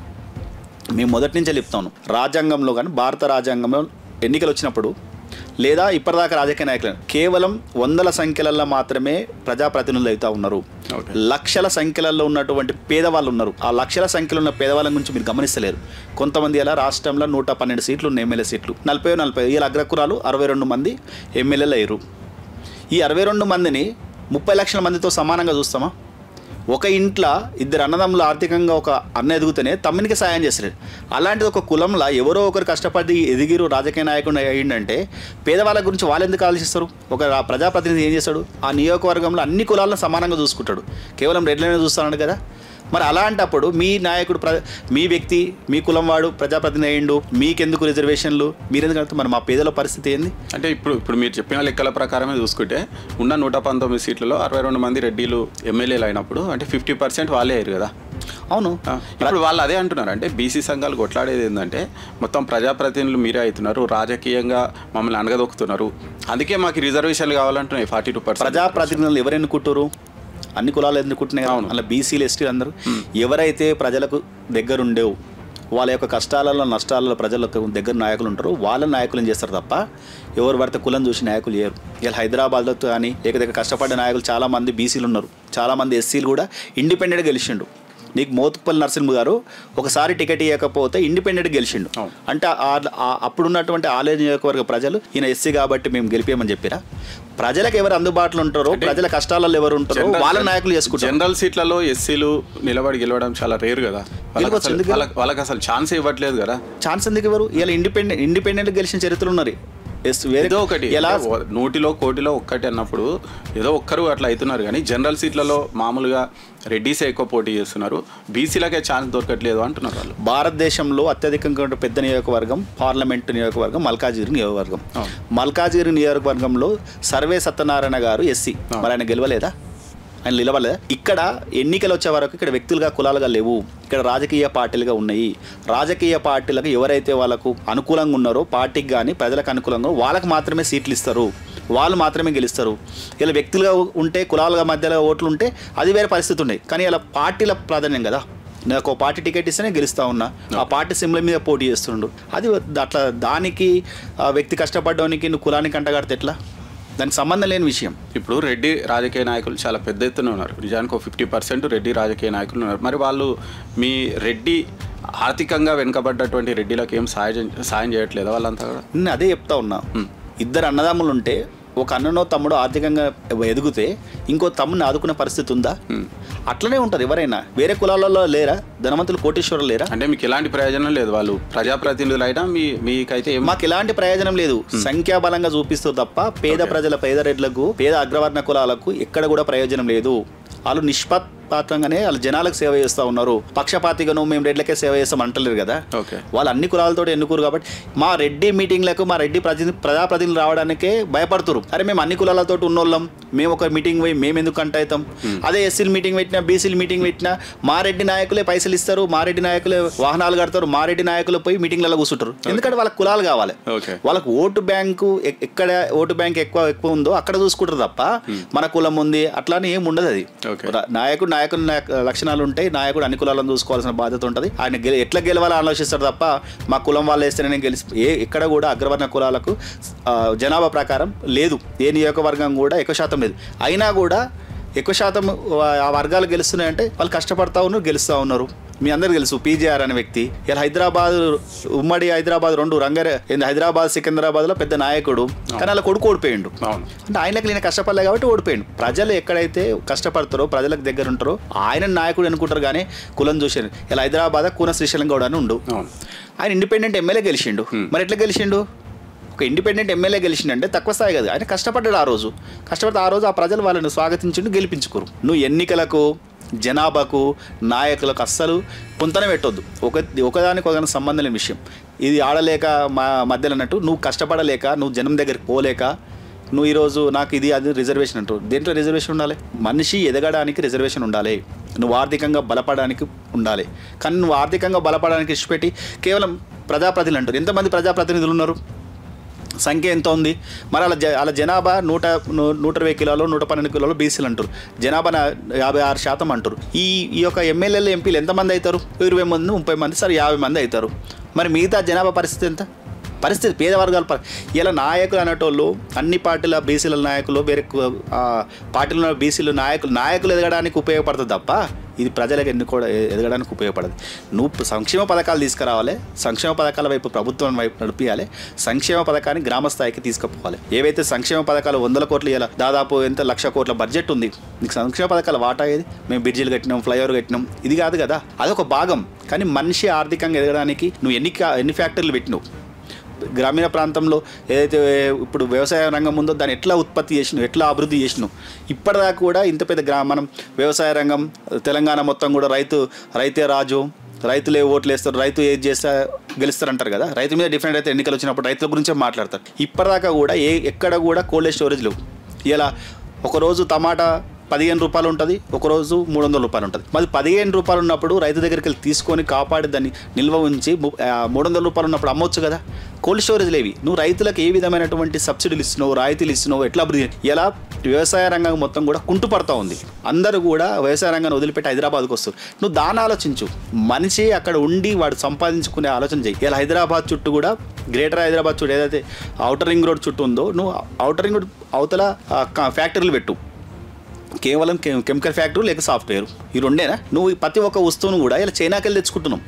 మేము మొదటి నుంచే చెప్తాను, రాజ్యాంగంలో కానీ భారత రాజ్యాంగంలో ఎన్నికలు వచ్చినప్పుడు లేదా ఇప్పటిదాకా రాజకీయ నాయకులు కేవలం 100ల సంఖ్యలలో మాత్రమే ప్రజాప్రతినిధులు అవుతా ఉన్నారు. లక్షల సంఖ్యలలో ఉన్నటువంటి పేదవాళ్ళు ఉన్నారు. ఆ లక్షల సంఖ్యలో ఉన్న పేదవాళ్ళ గురించి మీరు గమనిస్తలేరు. కొంతమంది ఇలా రాష్ట్రంలో 112 సీట్లు ఉన్న ఎమ్మెల్యే సీట్లు 40 వీళ్ళ అగ్రకురాలు 62 మంది ఎమ్మెల్యేలు అయ్యారు. ఈ 62 మందిని 30 లక్షల మందితో సమానంగా చూస్తామా? ఒక ఇంట్లో 2 అన్నదమ్ములు ఆర్థికంగా ఒక అన్న ఎదుగుతూనే తమ్మునికి సాయం చేస్తారు. అలాంటిది ఒక కులంలో ఎవరో ఒకరు కష్టపడి ఎదిగిరు రాజకీయ నాయకుడు అయ్యిందంటే పేదవాళ్ళ గురించి వాళ్ళు ఎందుకు ఆలోచిస్తారు? ఒక ప్రజాప్రతినిధి ఏం చేస్తాడు? ఆ నియోజకవర్గంలో అన్ని కులాలను సమానంగా చూసుకుంటాడు, కేవలం రెడ్లనే చూస్తాడు కదా. మరి అలాంటప్పుడు మీ నాయకుడు మీ వ్యక్తి మీ కులం వాడు ప్రజాప్రతినిధి అయ్యిండు, మీకెందుకు రిజర్వేషన్లు, మీరెందుకంటే మరి మా పేదల పరిస్థితి ఏంది? అంటే ఇప్పుడు మీరు చెప్పిన లెక్కల ప్రకారమే చూసుకుంటే ఉన్న 119 సీట్లలో 62 మంది రెడ్డిలు ఎమ్మెల్యేలు అయినప్పుడు అంటే 50% వాళ్ళే అయ్యారు కదా. అవును, ఇప్పుడు వాళ్ళు అదే అంటున్నారు, అంటే బీసీ సంఘాలు కొట్లాడేది ఏంటంటే మొత్తం ప్రజాప్రతినిధులు మీరే అవుతున్నారు, రాజకీయంగా మమ్మల్ని అనగదొక్కుతున్నారు, అందుకే మాకు రిజర్వేషన్లు కావాలంటున్నాయి 42%. ప్రజాప్రతినిధులు ఎవరు ఎన్నుకుంటారు? అన్ని కులాలు ఎన్నుకుంటున్నాయి. అలా బీసీలు ఎస్టీలు అందరూ ఎవరైతే ప్రజలకు దగ్గరుండేవు, వాళ్ళ యొక్క కష్టాలలో నష్టాలలో ప్రజలకు దగ్గర నాయకులు ఉంటారు, వాళ్ళ నాయకులు ఏం చేస్తారు తప్ప ఎవరు పడితే కులం చూసి నాయకులు లేరు. ఇలా హైదరాబాద్లో కానీ లేకపోతే కష్టపడ్డ నాయకులు చాలామంది బీసీలు ఉన్నారు, చాలామంది ఎస్సీలు కూడా ఇండిపెండెంట్గా గెలిచిండు. నీకు మోత్కుపల్లి నరసింహ గారు ఒకసారి టికెట్ ఇవ్వకపోతే ఇండిపెండెంట్గా గెలిచిండు. అంటే అప్పుడున్నటువంటి ఆలయ నియోజకవర్గ ప్రజలు ఈయన ఎస్సీ కాబట్టి మేము గెలిపామని చెప్పిరా? ప్రజలకు ఎవరు అందుబాటులో ఉంటారో, ప్రజల కష్టాలలో ఎవరు ఉంటారో వాళ్ళ నాయకులు చేసుకుంటారు. జనరల్ సీట్లలో ఎస్సీలు నిలబడి గెలవడం చాలా రేర్ కదా, వాళ్ళకి అసలు ఛాన్స్ ఇవ్వట్లేదు కదా. ఛాన్స్ ఎందుకు ఇవ్వరు? ఇలా ఇండిపెండెంట్ గెలిచిన చరిత్రలు ఉన్నారు. ఏదో ఒకటి ఎలా 100లో 1 ఒక్కటి అన్నప్పుడు ఏదో ఒక్కరు అట్లా అవుతున్నారు, కానీ జనరల్ సీట్లలో మామూలుగా రెడ్డిసే ఎక్కువ పోటీ చేస్తున్నారు, బీసీలకే ఛాన్స్ దొరకట్లేదు అంటున్నారు వాళ్ళు. భారతదేశంలో అత్యధికంగా పెద్ద నియోజకవర్గం పార్లమెంటు నియోజకవర్గం మల్కాజిగిరి నియోజకవర్గం. మల్కాజిగిరి నియోజకవర్గంలో సర్వే సత్యనారాయణ గారు ఎస్సీ, మరి ఆయన గెలవలేదా? ఆయన నిలవలేదా? ఇక్కడ ఎన్నికలు వచ్చే వరకు ఇక్కడ వ్యక్తులుగా కులాలుగా లేవు, ఇక్కడ రాజకీయ పార్టీలుగా ఉన్నాయి. రాజకీయ పార్టీలకు ఎవరైతే వాళ్ళకు అనుకూలంగా ఉన్నారో, పార్టీకి కానీ ప్రజలకు అనుకూలంగా వాళ్ళకి మాత్రమే సీట్లు ఇస్తారు, వాళ్ళు మాత్రమే గెలుస్తారు. ఇలా వ్యక్తులుగా ఉంటే కులాలుగా మధ్యలో ఓట్లు ఉంటే అది వేరే పరిస్థితి ఉన్నాయి. కానీ ఇలా పార్టీల ప్రాధాన్యం కదా, నాకు ఒక పార్టీ టికెట్ ఇస్తేనే గెలుస్తూ ఉన్నా, ఆ పార్టీ సింబల్ మీద పోటీ చేస్తుండు. అది అట్లా దానికి వ్యక్తి కష్టపడడానికి నువ్వు కులానికి అంటగడితే ఎట్లా? దానికి సంబంధం లేని విషయం. ఇప్పుడు రెడ్డి రాజకీయ నాయకులు చాలా పెద్ద ఎత్తున ఉన్నారు, నిజానికి 50% రెడ్డి రాజకీయ నాయకులు ఉన్నారు. మరి వాళ్ళు మీ రెడ్డి ఆర్థికంగా వెనుకబడ్డటువంటి రెడ్డిలకు ఏం సాయం చేయట్లేదా వాళ్ళంతా కూడా? నేను అదే చెప్తా ఉన్నా, 2 అన్నదమ్ములు ఉంటే ఒక అన్ననో తమ్ముడు ఆర్థికంగా ఎదిగితే ఇంకో తమ్ముడిని ఆదుకునే పరిస్థితి ఉందా? అట్లనే ఉంటారు ఎవరైనా. వేరే కులాలలో లేరా ధనవంతులు, కోటీశ్వరులు లేరా? అంటే మీకు ఎలాంటి ప్రయోజనం లేదు, వాళ్ళు ప్రజాప్రతినిధులు అయినా మీకైతే మాకు ఎలాంటి ప్రయోజనం లేదు, సంఖ్యాబలంగా చూపిస్తూ తప్ప పేద ప్రజల, పేద రెడ్లకు, పేద అగ్రవర్ణ కులాలకు ఎక్కడ కూడా ప్రయోజనం లేదు. వాళ్ళు నిష్పక్షపాతంగానే వాళ్ళు జనాలకు సేవ చేస్తూ ఉన్నారు. పక్షపాతిగాను మేము రెడ్లకే సేవ చేస్తాం అంటలేరు కదా. వాళ్ళు అన్ని కులాలతో ఎన్నుకోరు కాబట్టి మా రెడ్డి మీటింగ్లకు మా రెడ్డి ప్రజాప్రతినిధులు రావడానికే భయపడుతురు. అరే మేము అన్ని కులాలతో ఉన్నోళ్ళం, మేము ఒక మీటింగ్ పోయి మేము ఎందుకు అంటాయితాం? అదే ఎస్సీలు మీటింగ్ పెట్టినా, బీసీలు మీటింగ్ పెట్టినా మా రెడ్డి నాయకులే పైసలు ఇస్తారు, మా రెడ్డి నాయకులే వాహనాలు కడతారు, మా రెడ్డి నాయకులు పోయి మీటింగ్లలో కూర్చుంటారు. ఎందుకంటే వాళ్ళకి కులాలు కావాలి, వాళ్ళకు ఓటు బ్యాంకు ఎక్కడ ఓటు బ్యాంక్ ఎక్కువ ఉందో అక్కడ చూసుకుంటారు తప్ప మన కులం ఉంది అట్లానే ఏమి ఉండదు. అది నాయకుడు లక్షణాలు ఉంటాయి, నాయకుడు అన్ని కులాలను చూసుకోవాల్సిన బాధ్యత ఉంటుంది. ఆయన ఎట్లా గెలవాలని ఆలోచిస్తారు తప్ప మా కులం వాళ్ళు వేస్తేనే ఎక్కడ కూడా అగ్రవర్ణ కులాలకు జనాభా ప్రకారం లేదు, ఏ నియోజకవర్గం కూడా ఎక్కువ శాతం లేదు. అయినా కూడా ఎక్కువ శాతం ఆ వర్గాలు గెలుస్తున్నాయంటే వాళ్ళు కష్టపడతా ఉన్నారు, గెలుస్తూ ఉన్నారు. మీ అందరికి తెలుసు పీజేఆర్ అనే వ్యక్తి ఇలా హైదరాబాద్ ఉమ్మడి హైదరాబాద్ హైదరాబాద్ సికింద్రాబాద్లో పెద్ద నాయకుడు, కానీ అలా కొడుకు ఓడిపోయిండు. అంటే ఆయనకు నేను కష్టపడలే కాబట్టి ఓడిపోయిండు. ప్రజలు ఎక్కడైతే కష్టపడతారో ప్రజలకు దగ్గర ఉంటారో ఆయన నాయకుడు అనుకుంటారు, కానీ కులం చూసాను. ఇలా హైదరాబాద్ కూన శ్రీశైలం గౌడ్ అని ఉండు, ఆయన ఇండిపెండెంట్ ఎమ్మెల్యే గెలిచిండు. మరి ఎట్లా గెలిచిండు? ఒక ఇండిపెండెంట్ ఎమ్మెల్యే గెలిచిండంటే తక్కువ స్థాయి కదా, ఆయన కష్టపడ్డాడు. ఆ రోజు ఆ రోజు ఆ ప్రజలు వాళ్ళని గెలిపించుకోరు. నువ్వు ఎన్నికలకు జనాభాకు నాయకులకు అస్సలు పొంతనే పెట్టొద్దు. ఒకదానికి ఒకదానికి సంబంధం లేని విషయం ఇది. ఆడలేక మధ్యలో అన్నట్టు నువ్వు కష్టపడలేక, నువ్వు జనం దగ్గరికి పోలేక, నువ్వు ఈరోజు నాకు ఇది అది రిజర్వేషన్ అంటారు. దేంట్లో రిజర్వేషన్ ఉండాలి? మనిషి ఎదగడానికి రిజర్వేషన్ ఉండాలి, నువ్వు ఆర్థికంగా బలపడడానికి ఉండాలి. కానీ నువ్వు ఆర్థికంగా బలపడడానికి ఇష్టపెట్టి కేవలం ప్రజాప్రతినిధులు అంటారు. ఎంతమంది ప్రజాప్రతినిధులు ఉన్నారు? సంఖ్య ఎంత ఉంది? మరి అలా జనాభా 120 కిలోలు 112 కిలోలు బీసీలు అంటారు. జనాభా 56% అంటారు. ఈ యొక్క ఎమ్మెల్యేలు ఎంపీలు ఎంతమంది అవుతారు? 20 మంది 30 మంది, సరే 50 మంది అవుతారు. మరి మిగతా జనాభా పరిస్థితి ఎంత? పరిస్థితి పేద వర్గాల ఇలా నాయకులు అనేటోళ్ళు అన్ని పార్టీల బీసీల నాయకులు, వేరే పార్టీల బీసీలు నాయకులు ఎదగడానికి ఉపయోగపడుతుంది తప్ప ఇది ప్రజలకు ఎదగడానికి ఉపయోగపడదు. నువ్వు సంక్షేమ పథకాలు తీసుకురావాలి, సంక్షేమ పథకాల వైపు ప్రభుత్వం వైపు నడిపించాలి, సంక్షేమ పథకాన్ని గ్రామ స్థాయికి తీసుకుపోవాలి. ఏవైతే సంక్షేమ పథకాలు 100 కోట్లు ఇలా దాదాపు 1,00,000 కోట్ల బడ్జెట్ ఉంది, నీకు సంక్షేమ పథకాల వాటా ఏది? మేము బ్రిడ్జిలు కట్టినాం, ఫ్లైఓవర్ కట్టినాం, ఇది కాదు కదా, అదొక భాగం. కానీ మనిషి ఆర్థికంగా ఎదగడానికి నువ్వు ఎన్ని ఫ్యాక్టరీలు పెట్టినావు? గ్రామీణ ప్రాంతంలో ఏదైతే ఇప్పుడు వ్యవసాయ రంగం ఉందో దాన్ని ఎట్లా ఉత్పత్తి చేసినావు, ఎట్లా అభివృద్ధి చేసినావు? ఇప్పటిదాకా కూడా ఇంత పెద్ద మనం వ్యవసాయ రంగం తెలంగాణ మొత్తం కూడా రైతే రాజు, రైతులే ఓట్లు వేస్తారు, రైతు ఏది చేస్తే గెలుస్తారు అంటారు కదా. రైతు మీద డిఫరెంట్ అయితే ఎన్నికలు వచ్చినప్పుడు రైతుల గురించే మాట్లాడతారు. ఇప్పటిదాకా కూడా ఎక్కడ కూడా కోల్డ్ స్టోరేజ్ లేవు. ఇలా ఒకరోజు టమాటా 15 రూపాయలు ఉంటుంది, ఒకరోజు 300 రూపాయలు ఉంటుంది. మరి 15 రూపాయలు ఉన్నప్పుడు రైతు దగ్గరికి వెళ్ళి తీసుకొని కాపాడి దాన్ని నిల్వ ఉంచి 300 రూపాయలు ఉన్నప్పుడు అమ్మొచ్చు కదా. కోల్డ్ స్టోరేజ్ లేవి. నువ్వు రైతులకు ఏ విధమైనటువంటి సబ్సిడీలు ఇస్తున్నావు, రాయితీలు ఇస్తున్నావు, ఎట్లా అభివృద్ధి? ఇలా వ్యవసాయ రంగం మొత్తం కూడా కుంటుపడతా ఉంది. అందరూ కూడా వ్యవసాయ రంగాన్ని వదిలిపెట్టి హైదరాబాద్కి వస్తారు. నువ్వు దాన్ని ఆలోచించు. మనిషి అక్కడ ఉండి వాడు సంపాదించుకునే ఆలోచన చేయి. ఇలా హైదరాబాద్ చుట్టూ కూడా గ్రేటర్ హైదరాబాద్ చుట్టూ ఏదైతే ఔటర్ రింగ్ రోడ్ చుట్టూ ఉందో, నువ్వు ఔటర్ రింగ్ రోడ్ అవతల ఫ్యాక్టరీలు పెట్టు. కేవలం కెమికల్ ఫ్యాక్టరీ లేక సాఫ్ట్వేర్, ఈ రెండేనా? నువ్వు ప్రతి ఒక్క వస్తువును కూడా ఇలా చైనాకి వెళ్ళి తెచ్చుకుంటున్నాం.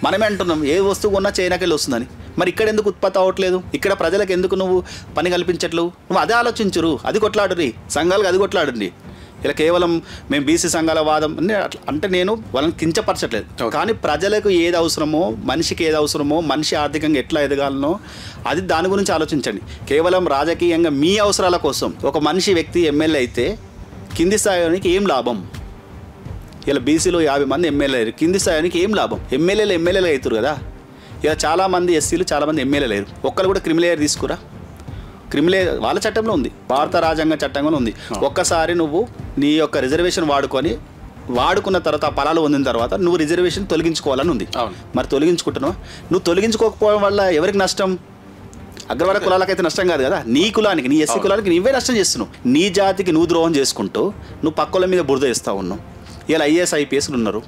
మనమే అంటున్నాం ఏ వస్తువు కొన్నా చైనాకి వెళ్ళి వస్తుందని. మరి ఇక్కడ ఎందుకు ఉత్పత్తి అవ్వట్లేదు? ఇక్కడ ప్రజలకు ఎందుకు నువ్వు పని కల్పించట్లేవు? నువ్వు అదే ఆలోచించరు, అది కొట్లాడురి, సంఘాలకు అది కొట్లాడండి. ఇలా కేవలం మేము బీసీ సంఘాల వాదం అంటే నేను వాళ్ళని కించపరచట్లేదు. కానీ ప్రజలకు ఏది అవసరమో, మనిషికి ఏది అవసరమో, మనిషి ఆర్థికంగా ఎట్లా ఎదగాలనో అది దాని గురించి ఆలోచించండి. కేవలం రాజకీయంగా మీ అవసరాల కోసం ఒక వ్యక్తి ఎమ్మెల్యే అయితే కింది స్థాయికి ఏం లాభం? ఇలా బీసీలో 50 మంది ఎమ్మెల్యేలు, కింది స్థాయికి ఏం లాభం? ఎమ్మెల్యేలు అవుతారు కదా. ఇలా చాలామంది ఎస్సీలు, చాలామంది ఎమ్మెల్యేలు అయ్యారు. ఒక్కరు కూడా క్రిమిలేయర్ తీసుకురా. క్రిమిలేయర్ వాళ్ళ చట్టంలో ఉంది, భారత రాజ్యాంగ చట్టంలో ఉంది. ఒక్కసారి నువ్వు నీ యొక్క రిజర్వేషన్ వాడుకున్న తర్వాత ఆ ఫలాలు పొందిన తర్వాత నువ్వు రిజర్వేషన్ తొలగించుకోవాలని ఉంది. మరి తొలగించుకుంటున్నావు. నువ్వు తొలగించుకోకపోవడం వల్ల ఎవరికి నష్టం? అగ్రవర్ణ కులాలకైతే నష్టం కాదు కదా. నీ కులానికి, నీ ఎస్సీ కులానికి నువ్వే నష్టం చేస్తున్నావు. నీ జాతికి నువ్వు ద్రోహం చేసుకుంటూ నువ్వు పక్కల మీద బురద వేస్తూ ఉన్నావు. ఇలా ఐఏఎస్ ఐపీఎస్లు ఉన్నారు.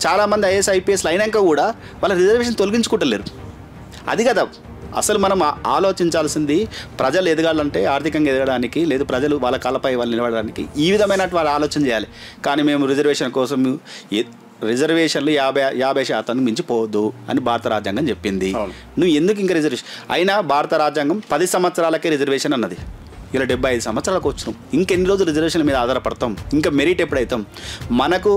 చాలామంది ఐఏఎస్ ఐపీఎస్లు అయినాక కూడా వాళ్ళ రిజర్వేషన్ తొలగించుకుంటలేరు. అది కదా అసలు మనం ఆలోచించాల్సింది. ప్రజలు ఎదగాలంటే, ఆర్థికంగా ఎదగడానికి, లేదు ప్రజలు వాళ్ళ కాళ్ళపై వాళ్ళు నిలబడడానికి ఈ విధమైన వాళ్ళు ఆలోచన చేయాలి. కానీ మేము రిజర్వేషన్ కోసం రిజర్వేషన్లు 50% మించిపోవద్దు అని భారత రాజ్యాంగం చెప్పింది. నువ్వు ఎందుకు ఇంకా రిజర్వేషన్ అయినా? భారత రాజ్యాంగం 10 సంవత్సరాలకే రిజర్వేషన్ అన్నది. ఇలా 75 సంవత్సరాలకు వచ్చినాం. ఇంకెన్ని రోజులు రిజర్వేషన్ మీద ఆధారపడతాం? ఇంకా మెరిట్ ఎప్పుడైతాం? మనకు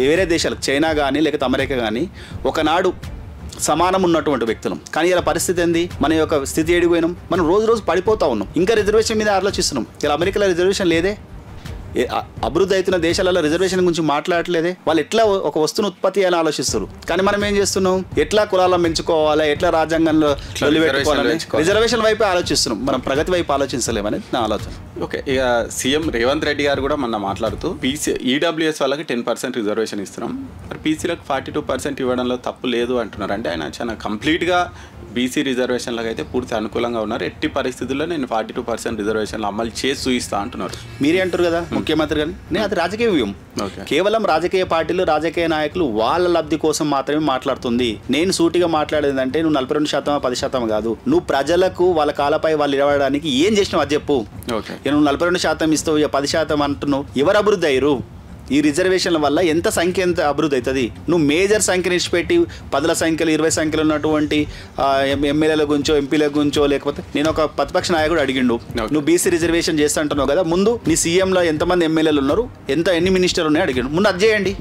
వేరే దేశాలకు, చైనా కానీ లేకపోతే అమెరికా కానీ ఒకనాడు సమానం ఉన్నటువంటి వ్యక్తులం. కానీ ఇలా పరిస్థితి ఏంది? మన యొక్క స్థితి ఏడిపోయినాం. మనం రోజు పడిపోతూ ఉన్నాం. ఇంకా రిజర్వేషన్ మీద ఆలోచిస్తున్నాం. ఇలా అమెరికాలో రిజర్వేషన్ లేదే. అభివృద్ధి అవుతున్న దేశాలలో రిజర్వేషన్ గురించి మాట్లాడట్లేదే. వాళ్ళు ఎట్లా ఒక వస్తువును ఉత్పత్తి చేయాలని ఆలోచిస్తారు. కానీ మనం ఏం చేస్తున్నాం? ఎట్లా కులాలను పెంచుకోవాలా, ఎట్లా రాజ్యాంగంలో రిజర్వేషన్ వైపు ఆలోచిస్తున్నాం. మనం ప్రగతి వైపు ఆలోచించలేమనేది నా ఆలోచన. ఓకే, ఇక సీఎం రేవంత్ రెడ్డి గారు కూడా మొన్న మాట్లాడుతూ ఈడబ్ల్యూఎస్ వాళ్ళకి 10% రిజర్వేషన్ ఇస్తున్నాం, మరి బీసీలకు 42% ఇవ్వడంలో తప్పు లేదు అంటున్నారు. అంటే ఆయన చాలా కంప్లీట్గా బీసీ రిజర్వేషన్లకు అయితే పూర్తి అనుకూలంగా ఉన్నారు. ఎట్టి పరిస్థితుల్లో నేను 42% రిజర్వేషన్లు అమలు చేసి చూపిస్తా అంటున్నారు. మీరే అంటారు కదా ముఖ్యమంత్రి గారు. నేను అది రాజకీయ వ్యూహం. కేవలం రాజకీయ పార్టీలు, రాజకీయ నాయకులు వాళ్ళ లబ్ధి కోసం మాత్రమే మాట్లాడుతుంది. నేను సూటిగా మాట్లాడేదంటే నువ్వు 42% 10% కాదు, నువ్వు ప్రజలకు వాళ్ళ కాళ్ళపై వాళ్ళు నిలబడడానికి ఏం చేసినావు అది చెప్పు. నువ్వు 42% ఇస్తావు, 10% అంటున్నావు. ఎవరు అభివృద్ధి అయ్యారు? ఈ రిజర్వేషన్ల వల్ల ఎంత సంఖ్య ఎంత అభివృద్ధి అవుతుంది? నువ్వు మేజర్ సంఖ్యను ఇచ్చిపెట్టి 10ల సంఖ్యలు 20 సంఖ్యలు ఉన్నటువంటి ఎమ్మెల్యేల గురించో ఎంపీల గురించో, లేకపోతే నేను ఒక ప్రతిపక్ష నాయకుడు అడిగిండు, నువ్వు బీసీ రిజర్వేషన్ చేస్తా అంటున్నావు కదా, ముందు నీ సీఎంలో ఎంతమంది ఎమ్మెల్యేలు ఉన్నారు, ఎన్ని మినిస్టర్లు ఉన్నాయి అడిగిండు. ముందు అది చేయండి,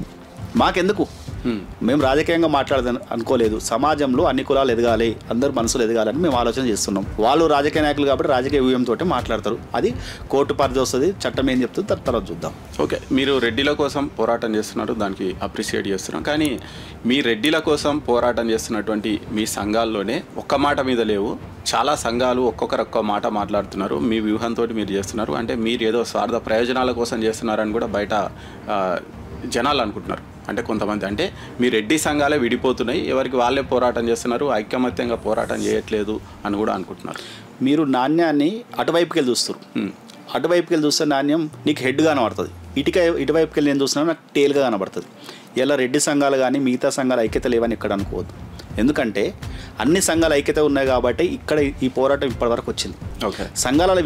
మాకెందుకు? మేము రాజకీయంగా మాట్లాడదని అనుకోలేదు. సమాజంలో అన్ని కులాలు ఎదగాలి, అందరు మనసులు ఎదగాలని మేము ఆలోచన చేస్తున్నాం. వాళ్ళు రాజకీయ నాయకులు కాబట్టి రాజకీయ వ్యూహంతో మాట్లాడతారు. అది కోర్టు పరిధి వస్తుంది, చట్టం ఏం చెప్తుంది తర్వాత చూద్దాం. ఓకే, మీరు రెడ్డిల కోసం పోరాటం చేస్తున్నారు, దానికి అప్రిషియేట్ చేస్తున్నాం. కానీ మీ రెడ్డిల కోసం పోరాటం చేస్తున్నటువంటి మీ సంఘాల్లోనే ఒక్క మాట మీద లేవు, చాలా సంఘాలు ఒక్కొక్కరు ఒక్క మాట మాట్లాడుతున్నారు. మీ వ్యూహంతో మీరు చేస్తున్నారు అంటే మీరు ఏదో స్వార్థ ప్రయోజనాల కోసం చేస్తున్నారని కూడా బయట జనాలు అనుకుంటున్నారు. అంటే కొంతమంది అంటే మీ రెడ్డి సంఘాలే విడిపోతున్నాయి, ఎవరికి వాళ్ళే పోరాటం చేస్తున్నారు, ఐకమత్యంగా పోరాటం చేయట్లేదు అని కూడా అనుకుంటున్నారు. మీరు నాణ్యాన్ని అటువైపుకి వెళ్ళి చూస్తారు. అటువైపుకి వెళ్ళి చూస్తే నాణ్యం నీకు హెడ్గా కనబడుతుంది, ఇటువైపుకి వెళ్ళి నేను చూస్తున్నా నాకు టేల్గా కనబడుతుంది. ఇలా రెడ్డి సంఘాలు కానీ మిగతా సంఘాలు ఐక్యత లేవని ఇక్కడ అనుకోవద్దు. ఎందుకంటే అన్ని సంఘాలు ఐక్యత ఉన్నాయి కాబట్టి ఇక్కడ ఈ పోరాటం ఇప్పటివరకు వచ్చింది. సంఘాలలో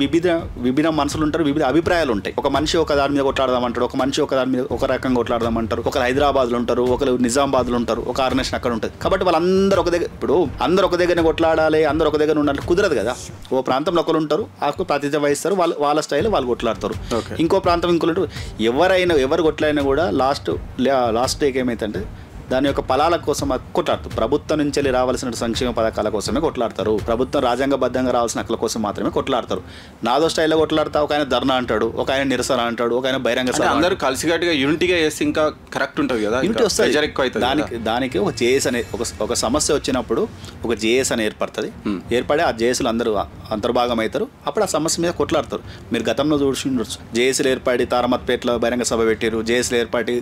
విభిన్న మనసులు ఉంటారు, వివిధ అభిప్రాయాలు ఉంటాయి. ఒక మనిషి ఒక దాని మీద కొట్లాడదామంటారు, ఒక మనిషి ఒక దాని మీద ఒక రకంగా కొట్లాడదామంటారు. ఒకరు హైదరాబాద్లో ఉంటారు, ఒకరు నిజామాబాద్లో ఉంటారు, ఒక ఆర్గనైజేషన్ అక్కడ ఉంటుంది. కాబట్టి వాళ్ళందరూ ఒక దగ్గర, ఇప్పుడు అందరూ ఒక దగ్గర కొట్లాడాలి, అందరూ ఒక దగ్గర ఉండాలి కుదరదు కదా. ఓ ప్రాంతంలో ఒకరు ఉంటారు, ఆకు ప్రాతినిధ్యం వహిస్తారు, వాళ్ళ స్టైల్ వాళ్ళు కొట్లాడతారు. ఇంకో ప్రాంతం ఇంకోటి, ఎవరు కొట్లాడినా కూడా లాస్ట్ డేకి ఏమైతుందంటే దాని యొక్క ఫలాల కోసం కొట్లాడతారు. ప్రభుత్వం నుంచి వెళ్ళి రావాల్సిన సంక్షేమ పథకాల కోసమే కొట్లాడతారు. ప్రభుత్వం రాజ్యాంగబద్ధంగా రావాల్సిన హక్కుల కోసం మాత్రమే కొట్లాడతారు. నాదో స్టైల్లో కొట్లాడతా, ఒక ఆయన ధర్నా అంటాడు, ఒక ఆయన నిరసన అంటాడు, ఒక ఆయన బహిరంగ సభ. అందరూ కలిసికట్టుగా యూనిటీగా చేస్తే ఇంకా కరెక్ట్ ఉంటుంది కదా, యూనిటీ వస్తుంది. దానికి ఒక జేఎస్ అనే ఒక సమస్య వచ్చినప్పుడు ఒక జేఎస్ అని ఏర్పడుతుంది. ఏర్పడి ఆ జేఎస్లు అందరూ అంతర్భాగం అవుతారు. అప్పుడు ఆ సమస్య మీద కొట్లాడతారు. మీరు గతంలో చూసి జేఎస్లు ఏర్పడి తారమత్పేటలో బహిరంగ సభ పెట్టారు, జేఎస్లు ఏర్పడి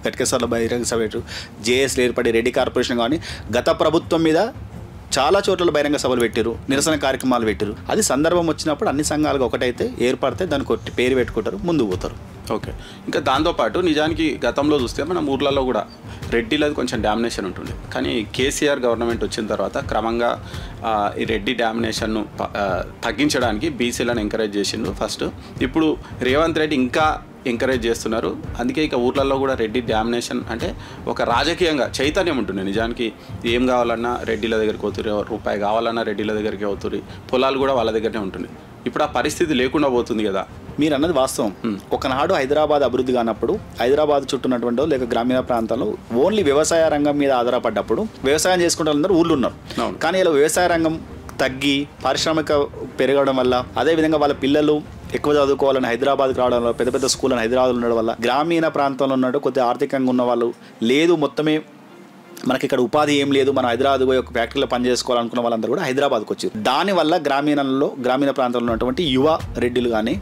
గట్కేసర్లో బహిరంగ సభ పెట్టారు, జేఎస్లు ఏర్పడి రెడ్డి కార్పొరేషన్ కానీ గత ప్రభుత్వం మీద చాలా చోట్ల బహిరంగ సభలు పెట్టారు, నిరసన కార్యక్రమాలు పెట్టారు. అది సందర్భం వచ్చినప్పుడు అన్ని సంఘాలుగా ఒకటైతే ఏర్పడితే దానికి పేరు పెట్టుకుంటారు, ముందుకు పోతారు. ఓకే, ఇంకా దాంతోపాటు నిజానికి గతంలో చూస్తే మన ఊర్లలో కూడా రెడ్డిలది కొంచెం డామినేషన్ ఉంటుంది. కానీ కేసీఆర్ గవర్నమెంట్ వచ్చిన తర్వాత క్రమంగా ఈ రెడ్డి డామినేషన్ను తగ్గించడానికి బీసీలను ఎంకరేజ్ చేసిండు ఫస్ట్. ఇప్పుడు రేవంత్ రెడ్డి ఇంకా ఎంకరేజ్ చేస్తున్నారు. అందుకే ఇక ఊర్లలో కూడా రెడ్డి డామినేషన్ అంటే ఒక రాజకీయంగా చైతన్యం ఉంటుంది. నిజానికి ఏం కావాలన్నా రెడ్డిల దగ్గరికి అవుతుంది, రూపాయి కావాలన్నా రెడ్డిల దగ్గరికి అవుతుంది, పొలాలు కూడా వాళ్ళ దగ్గరనే ఉంటుంది. ఇప్పుడు ఆ పరిస్థితి లేకుండా పోతుంది కదా. మీరు అన్నది వాస్తవం. ఒకనాడు హైదరాబాద్ అభివృద్ధి కానప్పుడు హైదరాబాద్ చుట్టూ ఉన్నటువంటి లేక గ్రామీణ ప్రాంతాల్లో ఓన్లీ వ్యవసాయ రంగం మీద ఆధారపడ్డప్పుడు వ్యవసాయం చేసుకుంటే అందరూ ఊళ్ళు ఉన్నారు. కానీ ఇలా వ్యవసాయ రంగం తగ్గి పారిశ్రామిక పెరగడం వల్ల, అదేవిధంగా వాళ్ళ పిల్లలు ఎక్కువ చదువుకోవాలని హైదరాబాద్కి రావడం వల్ల, పెద్ద పెద్ద స్కూల్ అని హైదరాబాద్లో ఉండడం వల్ల గ్రామీణ ప్రాంతంలో ఉన్నట్టు కొద్దిగా ఆర్థికంగా ఉన్న వాళ్ళు లేదు, మొత్తమే మనకి ఇక్కడ ఉపాధి ఏం లేదు, మనం హైదరాబాద్ పోయి ఒక ఫ్యాక్టరీలో పని చేసుకోవాలనుకున్న వాళ్ళందరూ కూడా హైదరాబాద్కి వచ్చారు. దానివల్ల గ్రామీణ ప్రాంతంలో ఉన్నటువంటి యువ రెడ్డిలు కానీ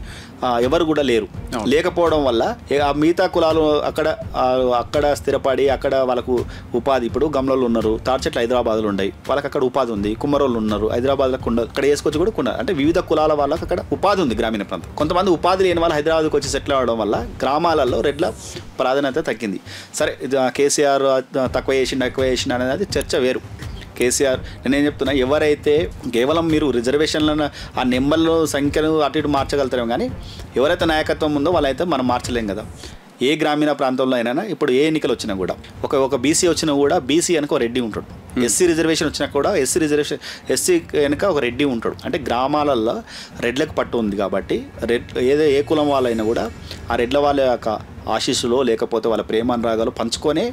ఎవరు కూడా లేరు. లేకపోవడం వల్ల ఆ మిగతా కులాలు అక్కడ స్థిరపడి అక్కడ వాళ్ళకు ఉపాధి, ఇప్పుడు గమ్లలో ఉన్నారు, తాడ్చెట్లు హైదరాబాద్లో ఉన్నాయి, వాళ్ళకి అక్కడ ఉపాధి ఉంది. కుమ్మరోళ్ళు ఉన్నారు హైదరాబాద్లో, అక్కడ వేసుకొచ్చి కూడా కొన్నారు. అంటే వివిధ కులాల వాళ్ళకి అక్కడ ఉపాధి ఉంది గ్రామీణ ప్రాంతం. కొంతమంది ఉపాధి లేని వాళ్ళు హైదరాబాద్కి వచ్చి సెటిల్ అవ్వడం వల్ల గ్రామాలలో రెడ్ల ప్రాధాన్యత తగ్గింది. సరే, కేసీఆర్ తక్కువ చేసిన అనేది చర్చ వేరు. కేసీఆర్ నేనేం చెప్తున్నా, ఎవరైతే కేవలం మీరు రిజర్వేషన్లను ఆ నెంబర్లో సంఖ్యను అటు ఇటు మార్చగలుగుతారేమో, కానీ ఎవరైతే నాయకత్వం ఉందో వాళ్ళైతే మనం మార్చలేం కదా. ఏ గ్రామీణ ప్రాంతంలో అయినా ఇప్పుడు ఏ ఎన్నికలు వచ్చినా కూడా ఒక బీసీ వచ్చినా కూడా బీసీ వెనక ఒక రెడ్డి ఉంటాడు. ఎస్సీ రిజర్వేషన్ వచ్చినా కూడా ఎస్సీ వెనక ఒక రెడ్డి ఉంటాడు. అంటే గ్రామాలలో రెడ్లకు పట్టు ఉంది కాబట్టి ఏ కులం వాళ్ళైనా కూడా ఆ రెడ్ల వాళ్ళ యొక్క ఆశీస్సులో లేకపోతే వాళ్ళ ప్రేమానురాగాలు పంచుకొనే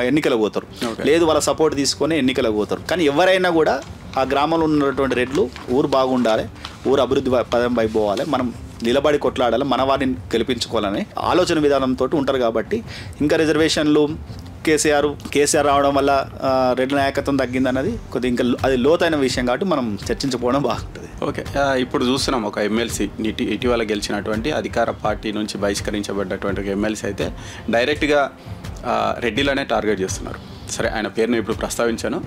ఎన్నికలకు పోతారు, లేదు వాళ్ళ సపోర్ట్ తీసుకొని ఎన్నికలకు పోతారు. కానీ ఎవరైనా కూడా ఆ గ్రామంలో ఉన్నటువంటి రెడ్లు ఊరు బాగుండాలి, ఊరు అభివృద్ధి పదం అయిపోవాలి, మనం నిలబడి కొట్లాడాలి, మన వారిని గెలిపించుకోవాలని ఆలోచన విధానంతో ఉంటారు. కాబట్టి ఇంకా రిజర్వేషన్లు కేసీఆర్ రావడం వల్ల రెడ్ల నాయకత్వం తగ్గిందన్నది కొద్దిగా ఇంకా అది లోతైన విషయం కాబట్టి మనం చర్చించుకోవడం బాగుంటుంది. ఓకే, ఇప్పుడు చూస్తున్నాం ఒక ఎమ్మెల్సీ ఇటీవల గెలిచినటువంటి అధికార పార్టీ నుంచి బహిష్కరించబడ్డటువంటి ఒక ఎమ్మెల్సీ అయితే డైరెక్ట్గా రెడ్డిలనే టార్గెట్ చేస్తున్నారు. సరే, ఆయన పేరుని ఇప్పుడు ప్రస్తావించాను.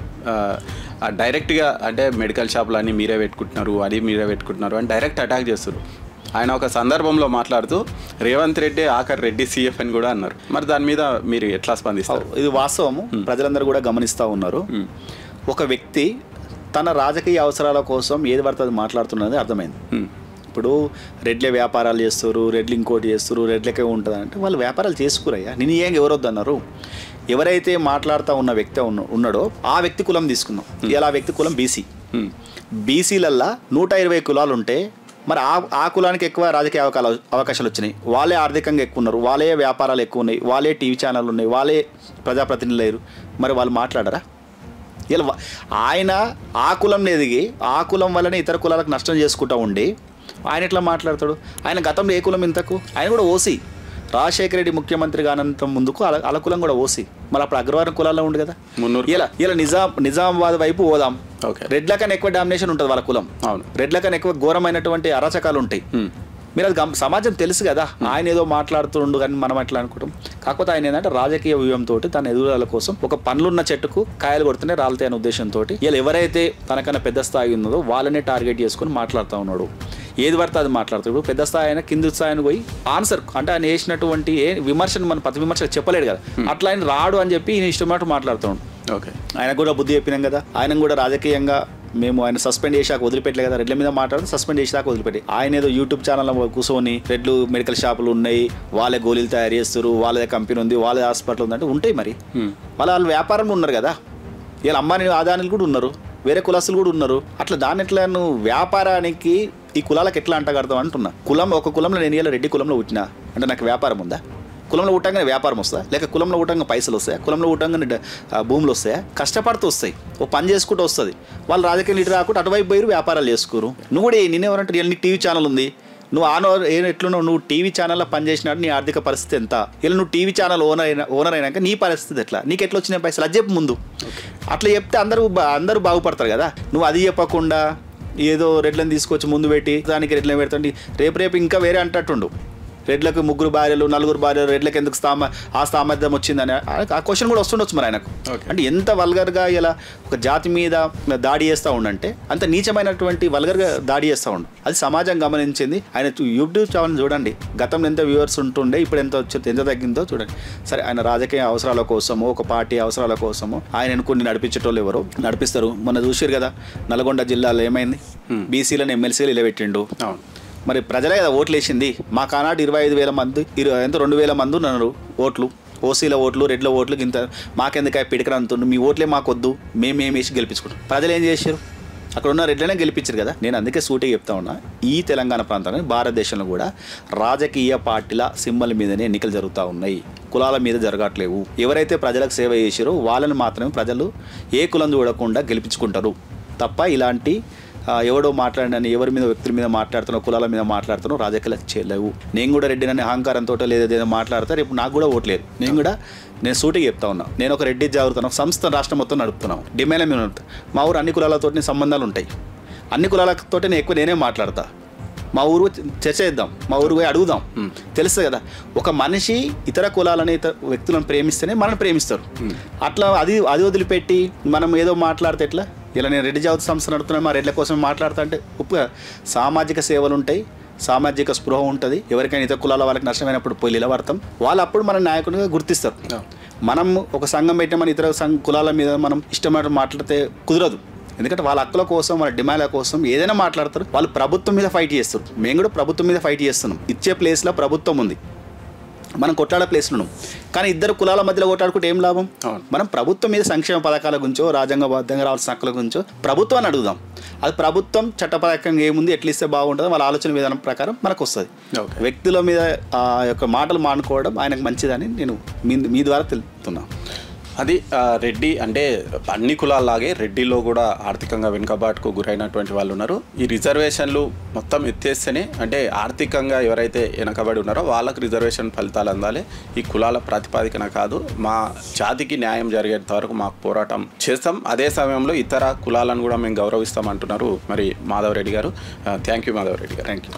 డైరెక్ట్గా అంటే మెడికల్ షాపులు అన్నీ మీరే పెట్టుకుంటున్నారు, అది మీరే పెట్టుకుంటున్నారు అని డైరెక్ట్ అటాక్ చేస్తారు. ఆయన ఒక సందర్భంలో మాట్లాడుతూ రేవంత్ రెడ్డి ఆఖరి రెడ్డి సీఎఫ్ అని కూడా అన్నారు. మరి దాని మీద మీరు ఎట్లా స్పందిస్తారు? ఇది వాస్తవము, ప్రజలందరూ కూడా గమనిస్తూ ఉన్నారు. ఒక వ్యక్తి తన రాజకీయ అవసరాల కోసం ఏది పడుతుంది మాట్లాడుతున్నది అర్థమైంది. ఇప్పుడు రెడ్లే వ్యాపారాలు చేస్తారు, రెడ్లు ఇంకోటి చేస్తారు, రెడ్లకే ఉంటుంది అంటే వాళ్ళు వ్యాపారాలు చేసుకురయ్యా. నేను ఏం ఎవరొద్దు అన్నారు. ఎవరైతే మాట్లాడుతూ ఉన్న వ్యక్తి ఉన్నాడో ఆ వ్యక్తి కులం తీసుకుందాం. ఇలా ఆ వ్యక్తి కులం బీసీ. బీసీలల్లా 120 కులాలు ఉంటే మరి ఆ కులానికి ఎక్కువ రాజకీయ అవకాశాలు వచ్చినాయి. వాళ్ళే ఆర్థికంగా ఎక్కువ ఉన్నారు, వాళ్ళే వ్యాపారాలు ఎక్కువ ఉన్నాయి, వాళ్ళే టీవీ ఛానళ్ళు ఉన్నాయి, వాళ్ళే ప్రజాప్రతినిధులు లేరు. మరి వాళ్ళు మాట్లాడరా? ఇలా ఆయన ఆ కులంలో ఎదిగి ఆ కులం వల్లనే ఇతర కులాలకు నష్టం చేసుకుంటూ ఉండి ఆయన ఎట్లా మాట్లాడతాడు? ఆయన గతంలో ఏ కులం ఇంతకు? ఆయన కూడా ఓసీ. రాజశేఖర రెడ్డి ముఖ్యమంత్రి కానంత ముందుకు అలా కులం కూడా ఓసీ. మళ్ళీ అప్పుడు అగ్రవారం కులాల్లో ఉండు కదా. ఇలా నిజామాబాద్ వైపు పోదాం, రెడ్ల కన్నా ఎక్కువ డామినేషన్ ఉంటుంది వాళ్ళ కులం. అవును, రెడ్ల కన్నా ఎక్కువ ఘోరమైనటువంటి అరాచకాలు ఉంటాయి. మీరు అది సమాజం తెలుసు కదా. ఆయన ఏదో మాట్లాడుతుండు కానీ మనం ఎట్లా అనుకుంటాం. కాకపోతే ఆయన ఏంటంటే రాజకీయ వ్యూహంతో తన ఎదుగుదల కోసం ఒక పండ్లున్న చెట్టుకు కాయలు కొడుతూనే రాలుతాయి అనే ఉద్దేశంతో ఇలా ఎవరైతే తనకన్నా పెద్ద స్థాయి ఉన్నదో వాళ్ళనే టార్గెట్ చేసుకుని మాట్లాడుతూ ఉన్నాడు. ఏది పడితే అది మాట్లాడుతాడు. పెద్ద స్థాయి అయినా కింది స్థాయిని పోయి ఆన్సర్ అంటే ఆయన వేసినటువంటి విమర్శను మన ప్రతి విమర్శ చెప్పలేడు కదా. అట్లా ఆయన రాడు అని చెప్పి ఈయన ఇష్టమైనట్టు మాట్లాడుతున్నాడు. ఓకే, ఆయన కూడా బుద్ధి చెప్పినాం కదా. ఆయన కూడా రాజకీయంగా మేము ఆయన సస్పెండ్ చేశాక వదిలిపెట్టలే కదా. రెడ్ల మీద మాట్లాడితే సస్పెండ్ చేసాక వదిలిపెట్టి ఆయన ఏదో యూట్యూబ్ ఛానల్ కూర్చొని రెడ్లు మెడికల్ షాపులు ఉన్నాయి, వాళ్ళే గోళీలు తయారు చేస్తారు, వాళ్ళదే కంపెనీ ఉంది, వాళ్ళే హాస్పిటల్ ఉంది అంటే ఉంటాయి. మరి వాళ్ళు వ్యాపారంలో ఉన్నారు కదా. వీళ్ళ అంబానీ ఆదానీలు కూడా ఉన్నారు, వేరే కులస్తులు కూడా ఉన్నారు. అట్లా దాన్ని ఎట్లా నువ్వు వ్యాపారానికి ఈ కులాలకు ఎట్లా అంటగడతావు అంటున్నా. ఒక కులంలో నేను ఇలా రెడ్డి కులంలో పుట్టినా అంటే నాకు వ్యాపారం ఉందా? కులంలో పుట్టంగానే వ్యాపారం వస్తా? లేక కులంలో పుట్టంగా పైసలు వస్తాయా? కులంలో పుట్టంగానే భూములు వస్తాయా? కష్టపడుతూ వస్తాయి, ఓ పని చేసుకుంటూ వస్తుంది. వాళ్ళు రాజకీయ లీడర్ రాకుండా అటువైపు పోయి వ్యాపారాలు చేసుకోరు. నువ్వు కూడా నేనేమంటే నీకు టీవీ ఛానల్ ఉంది, నువ్వు ఎట్లున్నావు, నువ్వు టీవీ ఛానల్లో పనిచేసినాడు, నీ ఆర్థిక పరిస్థితి ఎంత? ఇలా నువ్వు టీవీ ఛానల్ ఓనర్ అయినాక నీ పరిస్థితి ఎట్లా, నీకు ఎట్లా వచ్చిన పైసలు అది చెప్పు ముందు. అట్లా చెప్తే అందరూ బాగుపడతారు కదా. నువ్వు అది చెప్పకుండా ఏదో రెడ్లను తీసుకొచ్చి ముందు పెట్టి దానికి రెడ్లను పెడతాండి, రేపు ఇంకా వేరే అంటట్టుండు. రెడ్లకు 3 భార్యలు 4 భార్యలు, రెడ్లకు ఎందుకు సామర్థ్యం వచ్చిందని ఆ క్వశ్చన్ కూడా వస్తుండొచ్చు మరి ఆయనకు. అంటే ఎంత వల్గర్గా ఇలా ఒక జాతి మీద దాడి చేస్తూ ఉండంటే అంత నీచమైనటువంటి వల్గర్గా దాడి చేస్తూ ఉండు. అది సమాజం గమనించింది. ఆయన యూట్యూబ్ ఛానల్ చూడండి, గతంలో ఎంత వ్యూవర్స్ ఉంటుండే ఇప్పుడు ఎంత తగ్గిందో చూడండి. సరే, ఆయన రాజకీయ అవసరాల కోసమో ఒక పార్టీ అవసరాల కోసమో ఆయన ఎన్నుకొని నడిపించేటోళ్ళు ఎవరో నడిపిస్తారు. మొన్న చూసారు కదా నల్గొండ జిల్లాలో ఏమైంది, బీసీలను ఎమ్మెల్సీలు నిలబెట్టిండు. మరి ప్రజలే కదా ఓట్లు వేసింది. మా కానాడు 25,000 మంది 2,000 మంది ఉన్నారు ఓట్లు, ఓసీల ఓట్లు, రెడ్ల ఓట్లు. ఇంత మాకెందుకు పిడికరంతుండు, మీ ఓట్లే మాకొద్దు, మేమేం వేసి గెలిపించుకుంటాం. ప్రజలు ఏం చేశారు? అక్కడ ఉన్న రెడ్లనే గెలిపించారు కదా. నేను అందుకే సూటిగా చెప్తా ఉన్నా, ఈ తెలంగాణ ప్రాంతంలో భారతదేశంలో కూడా రాజకీయ పార్టీల సింబల్ మీదనే ఎన్నికలు జరుగుతూ ఉన్నాయి, కులాల మీద జరగట్లేవు. ఎవరైతే ప్రజలకు సేవ చేసారో వాళ్ళని మాత్రమే ప్రజలు ఏ కులం చూడకుండా గెలిపించుకుంటారు తప్ప ఇలాంటి ఎవడో మాట్లాడినని ఎవరి మీద వ్యక్తుల మీద మాట్లాడుతున్నావు, కులాల మీద మాట్లాడుతున్నావు రాజకీయాలకు చేయలేవు. నేను కూడా రెడ్డి నన్ను అహంకారంతో లేదేదో మాట్లాడతా, రేపు నాకు కూడా ఓట్లేదు. నేను సూటిగా చెప్తా ఉన్నా, నేను ఒక రెడ్డి జాగ్రత్త సంస్థ రాష్ట్రం మొత్తం నడుపుతున్నాను, డిమాండ్ మీద నడుపుతా. మా ఊరు అన్ని కులాలతో సంబంధాలు ఉంటాయి, అన్ని కులాలతో నేనే మాట్లాడతా. మా ఊరు చర్చ చేద్దాం, మా ఊరు పోయి అడుగుదాం, తెలుస్తుంది కదా. ఒక మనిషి ఇతర కులాలని ఇతర వ్యక్తులను ప్రేమిస్తేనే మనల్ని ప్రేమిస్తారు. అట్లా అది వదిలిపెట్టి మనం ఏదో మాట్లాడితే ఎట్లా? ఇలా నేను రెడ్డి జాతి సంస్థ నడుపుతున్నాను, మా రెడ్ల కోసం మాట్లాడుతా అంటే సామాజిక సేవలు ఉంటాయి, సామాజిక స్పృహ ఉంటుంది. ఎవరికైనా ఇతర కులాల వాళ్ళకి నష్టమైనప్పుడు పోయి నిలబడతాం, వాళ్ళు అప్పుడు మన నాయకునిగా గుర్తిస్తారు. మనం ఒక సంఘం పెట్టామని ఇతర కులాల మీద మనం ఇష్టమైన మాట్లాడితే కుదరదు. ఎందుకంటే వాళ్ళ హక్కుల కోసం, వాళ్ళ డిమాండ్ల కోసం ఏదైనా మాట్లాడతారు. వాళ్ళు ప్రభుత్వం మీద ఫైట్ చేస్తారు, మేము కూడా ప్రభుత్వం మీద ఫైట్ చేస్తున్నాం. ఇచ్చే ప్లేస్లో ప్రభుత్వం ఉంది, మనం కొట్లాడే ప్లేస్లో ఉన్నాం. కానీ ఇద్దరు కులాల మధ్యలో కొట్లాడుకుంటే ఏం లాభం? మనం ప్రభుత్వం మీద సంక్షేమ పథకాల గురించో రాజ్యాంగబద్ధంగా రావాల్సిన హక్కుల గురించో ప్రభుత్వాన్ని అడుగుదాం. అది ప్రభుత్వం చట్టపరంగా ఏముంది, ఎట్లా ఇస్తే బాగుంటుందో వాళ్ళ ఆలోచన విధానం ప్రకారం మనకు వస్తుంది. వ్యక్తుల మీద ఆ యొక్క మాటలు మానుకోవడం ఆయనకు మంచిదని నేను మీ ద్వారా తెలుపుతున్నాను. అది రెడ్డి అంటే అన్ని కులాల్లాగే రెడ్డిలో కూడా ఆర్థికంగా వెనుకబాటుకు గురైనటువంటి వాళ్ళు ఉన్నారు. ఈ రిజర్వేషన్లు మొత్తం ఎత్తేస్తేనే అంటే ఆర్థికంగా ఎవరైతే వెనకబడి ఉన్నారో వాళ్ళకు రిజర్వేషన్ ఫలితాలు అందాలి. ఈ కులాల ప్రాతిపాదికన కాదు, మా జాతికి న్యాయం జరిగేంత వరకు మాకు పోరాటం చేస్తాం. అదే సమయంలో ఇతర కులాలను కూడా మేము గౌరవిస్తాం అంటున్నారు మరి మాధవ్ రెడ్డి గారు. థ్యాంక్ యూ మాధవ్ రెడ్డి గారు. Thank you.